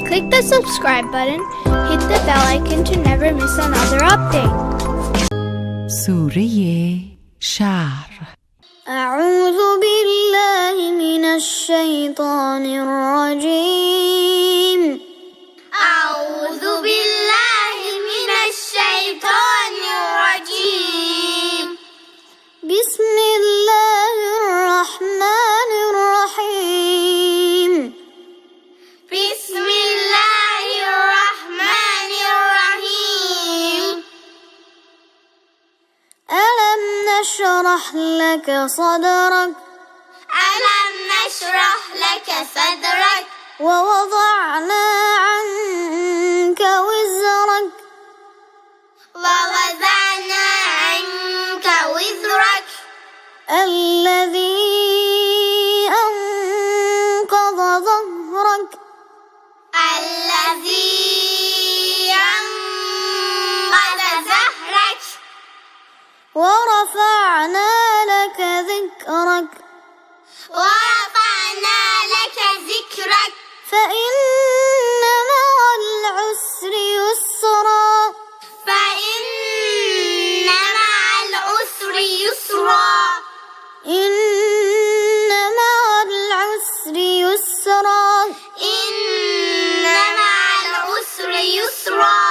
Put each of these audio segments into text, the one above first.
Click the subscribe button, hit the bell icon to never miss another update. سوره شعر. أعوذ بالله من الشيطان الرجيم. أعوذ بالله من الشيطان الرجيم. بسم الله الرحمن الرحيم. بسم الله الرحمن الرحيم. ألم نشرح لك صدرك ألم نشرح لك صدرك ووضعنا عنك وزرك ووضعنا عنك وزرك الذي أنقض ظهرك الذي أنقض ظهرك ورفعنا لك ذكرك ورفعنا لك ذكرك فإن مع العسر يسرا فإن مع العسر يسرا إن مع العسر يسرا إن مع العسر يسرا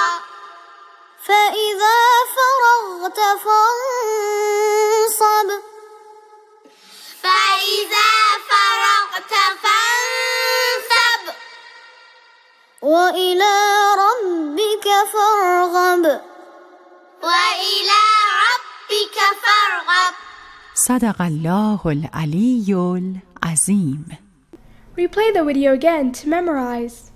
فإذا فرغت فانصب فإذا فرغت فانصب وإلى ربك فارغب وإلى ربك فارغب. صدق الله العلی العظیم. Replay the video again to memorize.